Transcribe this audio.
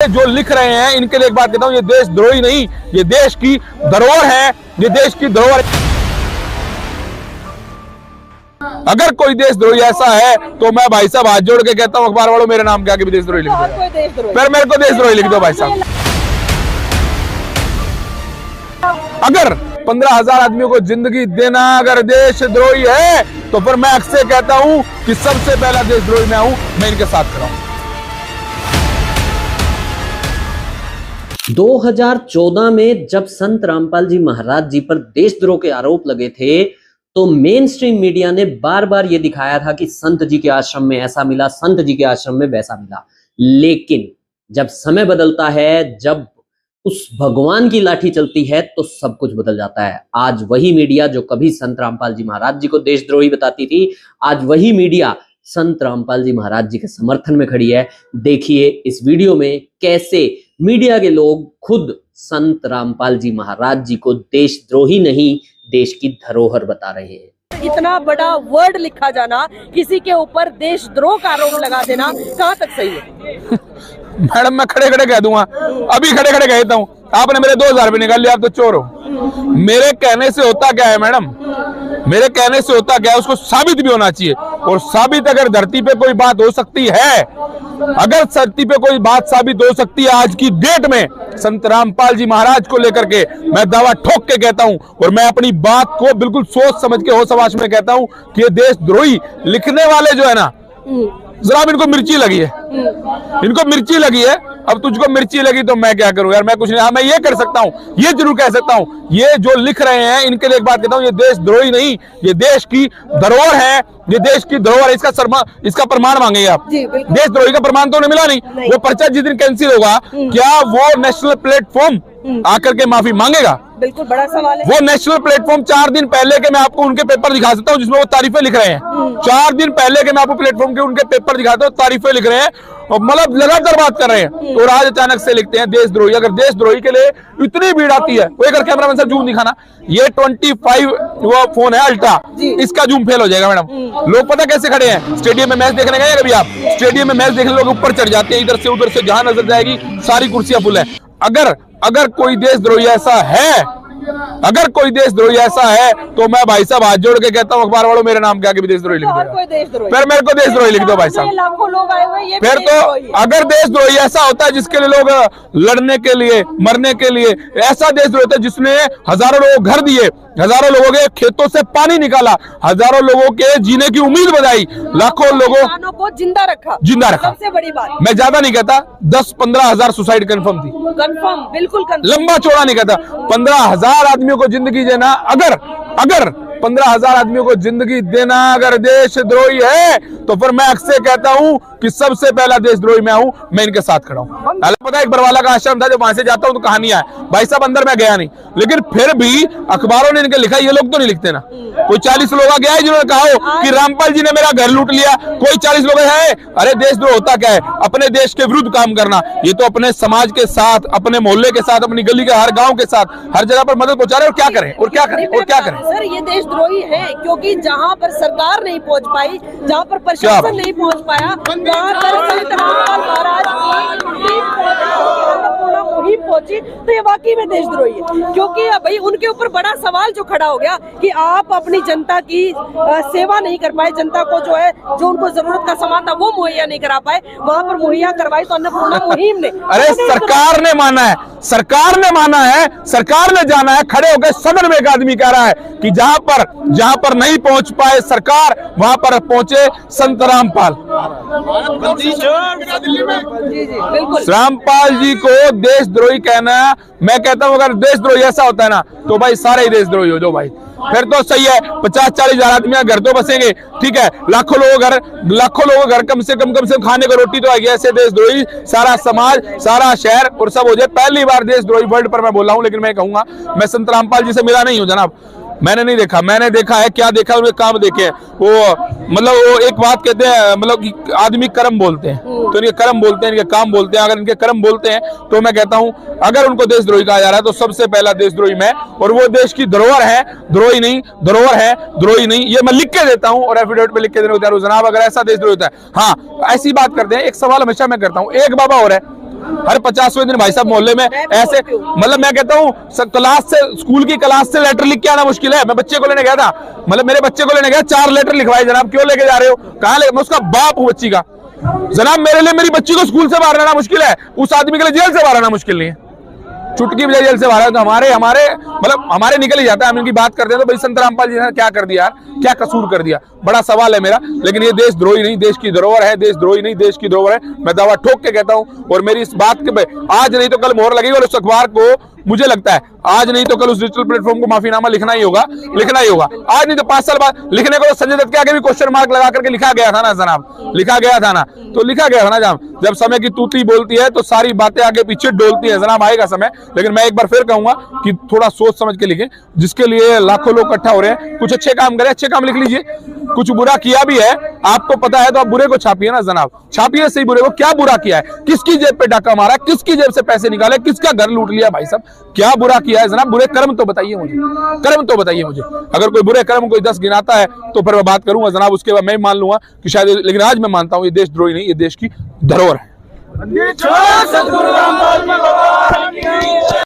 जो लिख रहे हैं इनके लिए एक बात कहता हूं, ये देशद्रोही नहीं, ये देश की धरोहर है, ये देश की धरोहर। अगर कोई देशद्रोही ऐसा है तो मैं भाई साहब हाथ जोड़ के कहता हूं, अखबार वालों मेरे नाम के आगे भी देशद्रोही लिख दो, फिर मेरे को देशद्रोही लिख दो भाई साहब। अगर 15,000 आदमियों को जिंदगी देना अगर देशद्रोही है तो फिर मैं अक्सर कहता हूं कि सबसे पहला देशद्रोही मैं हूं, मैं इनके साथ खड़ा हूं। 2014 में जब संत रामपाल जी महाराज जी पर देशद्रोह के आरोप लगे थे तो मेन स्ट्रीम मीडिया ने बार बार ये दिखाया था कि संत जी के आश्रम में ऐसा मिला, संत जी के आश्रम में वैसा मिला। लेकिन जब समय बदलता है, जब उस भगवान की लाठी चलती है तो सब कुछ बदल जाता है। आज वही मीडिया जो कभी संत रामपाल जी महाराज जी को देशद्रोही बताती थी, आज वही मीडिया संत रामपाल जी महाराज जी के समर्थन में खड़ी है। देखिए इस वीडियो में कैसे मीडिया के लोग खुद संत रामपाल जी महाराज जी को देशद्रोही नहीं, देश की धरोहर बता रहे हैं। इतना बड़ा वर्ड लिखा जाना, किसी के ऊपर देशद्रोह का आरोप लगा देना, कहाँ तक सही है? मैडम मैं खड़े खड़े कह दूंगा, अभी खड़े खड़े कहता हूँ, आपने मेरे 2,000 रुपये निकाल लिया, आप तो चोर हो। मेरे कहने से होता क्या है मैडम, मेरे कहने से होता क्या है, उसको साबित भी होना चाहिए। और साबित अगर धरती पे कोई बात हो सकती है, अगर धरती पे कोई बात साबित हो सकती है आज की डेट में संत रामपाल जी महाराज को लेकर के, मैं दावा ठोक के कहता हूं और मैं अपनी बात को बिल्कुल सोच समझ के होश हवास में कहता हूं कि ये देशद्रोही लिखने वाले जो है ना, जरा इनको मिर्ची लगी है, इनको मिर्ची लगी है। अब तुझको मिर्ची लगी तो मैं क्या करूं यार, मैं कुछ नहीं। हाँ मैं ये कर सकता हूं, ये जरूर कह सकता हूं, ये जो लिख रहे हैं इनके लिए एक बात कहता हूं, ये देशद्रोही नहीं, ये देश की धरोहर है, ये देश की धरोहर। इसका प्रमाण मांगेंगे आप, देशद्रोही का प्रमाण तो उन्हें मिला नहीं। वो पर्चा जिस दिन कैंसिल होगा, क्या वो नेशनल प्लेटफॉर्म आकर के माफी मांगेगा? बिल्कुल बड़ा सवाल है। वो नेशनल प्लेटफॉर्म 4 दिन पहले के मैं आपको उनके पेपर दिखा सकता हूँ जिसमें वो तारीफें लिख रहे हैं। 4 दिन पहले के मैं आपको प्लेटफॉर्म के उनके पेपर दिखाता हूँ, तारीफें लिख रहे हैं और मतलब लगातार बात कर रहे हैं। और आज अचानक से लिखते हैं देशद्रोही। अगर देशद्रोही के लिए इतनी भीड़ आती है, वो एक कैमरामैन साहब जूम दिखाना, ये 25 वो फोन है अल्ट्रा, इसका जूम फेल हो जाएगा मैडम। लोग पता कैसे खड़े हैं, स्टेडियम में मैच देखने गए कभी आप? स्टेडियम में मैच देखने लोग ऊपर चढ़ जाते हैं, इधर से उधर से, जहां नजर जाएगी सारी कुर्सियां फुल है। अगर कोई देशद्रोही ऐसा है, अगर कोई देशद्रोही ऐसा है तो मैं भाई साहब हाथ जोड़ के कहता हूं, अखबार वालों मेरे नाम के आगे भी देशद्रोही लिख दो, फिर मेरे को देशद्रोही लिख दो भाई साहब। लाखों लोग आए हुए हैं, फिर तो अगर देशद्रोही ऐसा होता है जिसके लिए लोग लड़ने के लिए, मरने के लिए, ऐसा देशद्रोही होता है जिसने हजारों लोगों को घर दिए, हजारों लोगों के खेतों से पानी निकाला, हजारों लोगों के जीने की उम्मीद बढ़ाई, लाखों लोगों को जिंदा रखा, सबसे बड़ी बात। मैं ज्यादा नहीं कहता, 10-15 हजार सुसाइड कंफर्म थी, कंफर्म, बिल्कुल कंफर्म, लंबा चौड़ा नहीं कहता। 15,000 आदमियों को जिंदगी देना, अगर 15,000 आदमियों को जिंदगी देना अगर देशद्रोही है तो फिर मैं अक्सर कहता हूं कि सबसे पहला देशद्रोही मैं हूं, मैं इनके साथ खड़ा हूं। पता है एक बरवाला का आश्रम था, जब वहां से जाता हूं तो कहानियां है भाई साहब, अंदर मैं गया नहीं, लेकिन फिर भी अखबारों ने इनके लिखा, ये लोग तो नहीं लिखते ना। कोई 40 लोग गया है जिन्होंने कहा हो कि रामपाल जी ने मेरा घर लूट लिया, कोई 40 लोग है। अरे देशद्रोह होता क्या है? अपने देश के विरुद्ध काम करना। ये तो अपने समाज के साथ, अपने मोहल्ले के साथ, अपनी गली के हर गांव के साथ, हर जगह पर मदद पहुंचा रहे। और क्या करें और क्या करें और क्या करें? सर ये देशद्रोही है क्योंकि जहां पर सरकार नहीं पहुंच पाई, जहां पर प्रशासन नहीं पहुंच पाया, वहां पर संत रामपाल महाराज मुहिम पहुंची, तो ये वाकई में देशद्रोही है। क्योंकि भाई उनके ऊपर बड़ा सवाल जो खड़ा हो गया कि आप अपनी जनता की सेवा नहीं कर पाए, जनता को जो है, जो उनको जरूरत का सामान था वो मुहैया नहीं करा पाए, वहां पर मुहैया करवाई तो अन्नपूर्णा मुहिम ने। अरे सरकार ने माना है, सरकार ने माना है, सरकार ने जाना है, खड़े होकर सदन में एक आदमी कह रहा है कि जहां पर नहीं पहुंच पाए सरकार, वहां पर पहुंचे संत रामपाल। रामपाल जी को देशद्रोही कहना, मैं कहता हूं अगर देशद्रोही ऐसा होता है ना तो भाई सारे ही देशद्रोही हो जो भाई, फिर तो सही है। 50-40 हजार आदमी घर तो बसेंगे, ठीक है, लाखों लोगों घर कम से कम खाने को रोटी तो आएगी। ऐसे देशद्रोही सारा समाज, सारा शहर और सब हो जाए। पहली बार देशद्रोही वर्ल्ड पर मैं बोला हूं, लेकिन मैं कहूंगा मैं संत रामपाल जी से मिला नहीं हूं जनाब, मैंने नहीं देखा। मैंने देखा है, क्या देखा, उनके काम देखे हैं। वो मतलब वो एक बात कहते हैं, मतलब कि आदमी कर्म बोलते हैं, तो इनके कर्म बोलते हैं, इनके काम बोलते हैं। अगर इनके कर्म बोलते हैं तो मैं कहता हूं अगर उनको देशद्रोही कहा जा रहा है तो सबसे पहला देशद्रोही मैं, और वो देश की धरोहर है, द्रोही नहीं, धरोहर है, द्रोही नहीं। ये मैं लिख के देता हूं और एफिडेविट पे लिख के देने को तैयार हूं जनाब, अगर ऐसा देशद्रोही होता है। हाँ ऐसी बात करते हैं, एक सवाल हमेशा मैं करता हूं, एक बाबा और है, हर 50वें दिन भाई साहब मोहल्ले में ऐसे, मतलब मैं कहता हूँ क्लास से, स्कूल की क्लास से लेटर लिख के आना मुश्किल है। मैं बच्चे को लेने गया था, मतलब मेरे बच्चे को लेने गया, 4 लेटर लिखवाए। जनाब क्यों लेके जा रहे हो, कहाँ ले, मैं उसका बाप हूँ बच्ची का। जनाब मेरे लिए मेरी बच्ची को स्कूल से बाहर आना मुश्किल है, उस आदमी के लिए जेल से बाहर आना मुश्किल नहीं है। चुटकी बजाय जेल से बाहर है तो हमारे मतलब हमारे निकल ही जाता है। हम इनकी बात करते हैं तो भाई संत रामपाल जी ने क्या कर दिया यार, क्या कसूर कर दिया, बड़ा सवाल है मेरा। लेकिन ये देशद्रोही नहीं, देश की धरोहर है, देशद्रोही नहीं, देश की धरोहर है। मैं दावा ठोक के कहता हूं, और मेरी इस बात के आज नहीं तो कल मोहर लगेगी। और उस अखबार को मुझे लगता है आज नहीं तो कल उस डिजिटल प्लेटफॉर्म को माफीनामा लिखना ही होगा, लिखना ही होगा। आज नहीं तो 5 साल बाद लिखने को तो संजय दत्त के आगे भी क्वेश्चन मार्क लगा करके लिखा गया था ना जनाब, लिखा गया था ना, तो लिखा गया था ना। जब समय की तूती बोलती है तो सारी बातें आगे पीछे डोलती है जनाब, आएगा समय। लेकिन मैं एक बार फिर कहूंगा कि थोड़ा सोच समझ के लिखें, जिसके लिए लाखों लोग इकट्ठा हो रहे हैं। कुछ अच्छे काम करें, अच्छे काम लिख लीजिए। कुछ बुरा किया भी है, आपको पता है तो आप बुरे को छापिए ना जनाब, छापिए सही बुरे को। क्या बुरा किया है, किसकी जेब पे डाका मारा, किसकी जेब से पैसे निकाले, किसका घर लूट लिया, भाई साहब क्या बुरा किया है जनाब। बुरे कर्म तो बताइए मुझे, कर्म तो बताइए मुझे। अगर कोई बुरे कर्म कोई 10 गिनाता है तो फिर मैं बात करूंगा जनाब, उसके बाद मैं मान लूंगा कि शायद। लेकिन आज मैं मानता हूं ये देशद्रोही नहीं, ये देश की धरोहर है।